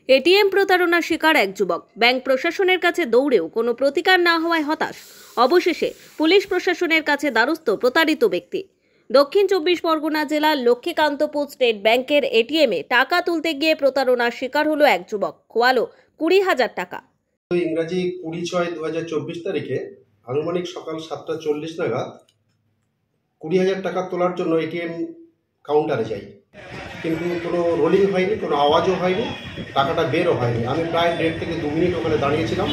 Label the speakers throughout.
Speaker 1: ATM প্রতারণার শিকার এক যুবক। ব্যাংক প্রশাসনের কাছে দৌড়েও কোনো প্রতিকার না হওয়ায় হতাশ। অবশেষে পুলিশ প্রশাসনের কাছে দ্বারস্থ প্রতারিত ব্যক্তি। দক্ষিণ 24 পরগনা জেলার লক্ষ্মীকান্তপুর স্টেট ব্যাংকের এটিএমে টাকা তুলতে গিয়ে প্রতারণার শিকার হলো এক যুবক। খোয়ালো 20,000 টাকা।
Speaker 2: ইংরাজি 20/6/2024 তারিখে আনুমানিক সকাল 7:40 নাগাদ 20,000 টাকা তোলার জন্য এটিএম কাউন্টারে যাই, কিন্তু কোনো রোলিং হয়নি, কোনো আওয়াজও হয়নি, টাকাটা বেরও হয়নি। আমি প্রায় 1.5 থেকে 2 মিনিট ওখানে দাঁড়িয়েছিলাম।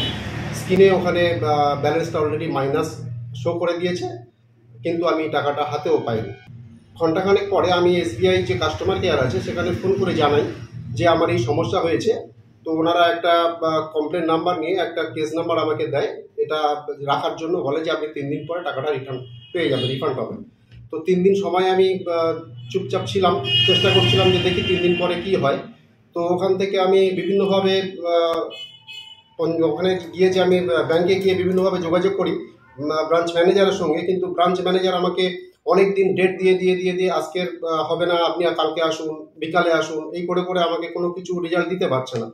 Speaker 2: স্ক্রিনে ওখানে ব্যালেন্সটা অলরেডি মাইনাস শো করে দিয়েছে, কিন্তু আমি টাকাটা হাতেও পাইনি। ঘণ্টাখানেক পরে আমি SBI যে কাস্টমার কেয়ার আছে সেখানে ফোন করে জানাই যে আমার এই সমস্যা হয়েছে। তো ওনারা একটা কমপ্লেন নাম্বার নিয়ে একটা কেস নাম্বার আমাকে দেয়, এটা রাখার জন্য বলে যে আপনি 3 দিন পরে টাকাটা রিটার্ন পেয়ে যাবেন, রিফান্ড পাবেন। তো 3 দিন সময় আমি চুপচাপ ছিলাম, চেষ্টা করছিলাম যে দেখি 3 দিন পরে কি হয়। তো ওখান থেকে আমি বিভিন্নভাবে ওখানে গিয়ে যে আমি ব্যাংকে গিয়ে বিভিন্নভাবে যোগাযোগ করি ব্রাঞ্চ ম্যানেজারের সঙ্গে, কিন্তু ব্রাঞ্চ ম্যানেজার আমাকে অনেক দিন ডেট দিয়ে আজকের হবে না, আপনি কালকে আসুন, বিকালে আসুন, এই করে করে আমাকে কোনো কিছু রেজাল্ট দিতে পারছে না।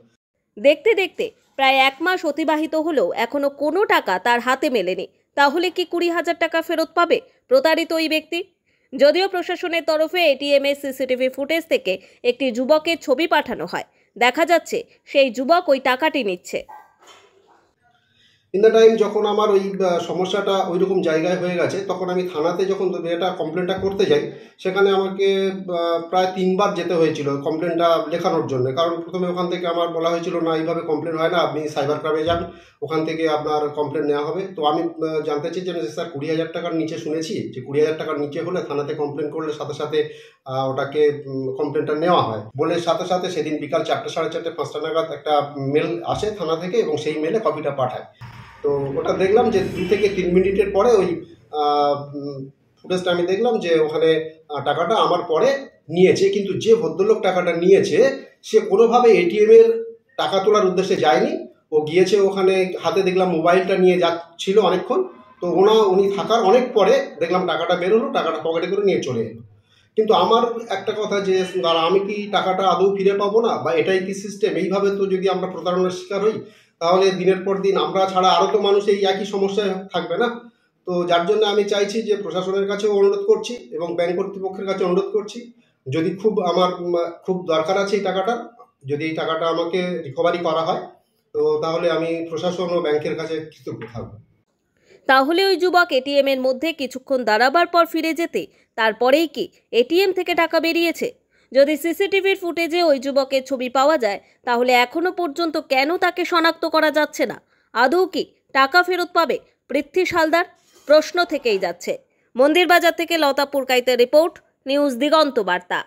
Speaker 1: দেখতে দেখতে প্রায় 1 মাস অতিবাহিত হলেও এখনো কোনো টাকা তার হাতে মেলেনি। তাহলে কি 20,000 টাকা ফেরত পাবে প্রতারিত ওই ব্যক্তি? যদিও প্রশাসনের তরফে এটিএমের সিসিটিভি ফুটেজ থেকে একটি যুবকের ছবি পাঠানো হয়, দেখা যাচ্ছে সেই যুবক ওই টাকাটি নিচ্ছে।
Speaker 2: ইন দ্য টাইম যখন আমার ওই সমস্যাটা ওই রকম জায়গায় হয়ে গেছে, তখন আমি থানাতে যখন এটা কমপ্লেনটা করতে যাই, সেখানে আমাকে প্রায় 3 বার যেতে হয়েছিল কমপ্লেনটা লেখানোর জন্য। কারণ প্রথমে ওখান থেকে আমার বলা হয়েছিল না, এইভাবে কমপ্লেন হয় না, আপনি সাইবার ক্রাইমে যান, ওখান থেকে আপনার কমপ্লেন নেওয়া হবে। তো আমি জানতে চেয়েছিলাম যে স্যার 20,000 টাকার নিচে শুনেছি যে 20,000 টাকার নিচে হলে থানাতে কমপ্লেন করলে সাথে সাথে ওটাকে কমপ্লেনটা নেওয়া হয় বলে, সাথে সাথে সেদিন বিকাল 4টে, 4:30, 5টা নাগাদ একটা মেল আসে থানা থেকে এবং সেই মেলে কপিটা পাঠায়। তো ওটা দেখলাম যে 2 থেকে 3 মিনিটের পরে ওই ফুটেজটা আমি দেখলাম যে ওখানে টাকাটা আমার পরে নিয়েছে, কিন্তু যে ভদ্রলোক টাকাটা নিয়েছে সে কোনোভাবে এটিএমের টাকা তোলার উদ্দেশ্যে যায়নি। ও গিয়েছে ওখানে, হাতে দেখলাম মোবাইলটা নিয়ে যাচ্ছিল অনেকক্ষণ। তো উনি থাকার অনেক পরে দেখলাম টাকাটা বেরোলো, টাকাটা পকেটে করে নিয়ে চলে এলো। কিন্তু আমার একটা কথা যে আমি কি টাকাটা আদৌ ফিরে পাবো না, বা এটাই কি সিস্টেম? এইভাবে তো যদি আমরা প্রতারণার শিকার হই, তাহলে দিনের পর দিন আমরা ছাড়া আরও তো মানুষ এই একই সমস্যায় থাকবে না। তো যার জন্য আমি চাইছি যে প্রশাসনের কাছেও অনুরোধ করছি এবং ব্যাংক কর্তৃপক্ষের কাছে অনুরোধ করছি, যদি আমার খুব দরকার আছে এই টাকাটা, যদি এই টাকাটা আমাকে রিকভারি করা হয়, তো তাহলে আমি প্রশাসন ও ব্যাংকের কাছে কৃতজ্ঞ থাকবো।
Speaker 1: তাহলে ওই যুবক এটিএম এর মধ্যে কিছুক্ষণ দাঁড়াবার পর ফিরে যেতে তারপরেই কি এটিএম থেকে টাকা বেরিয়েছে? যদি সিসিটিভির ফুটেজে ওই যুবকের ছবি পাওয়া যায়, তাহলে এখনো পর্যন্ত কেন তাকে শনাক্ত করা যাচ্ছে না? আদৌ কি টাকা ফেরত পাবে পৃথ্বী সালদার? প্রশ্ন থেকেই যাচ্ছে। মন্দিরবাজার থেকে লতা পুরকাইতের রিপোর্ট, নিউজ দিগন্ত বার্তা।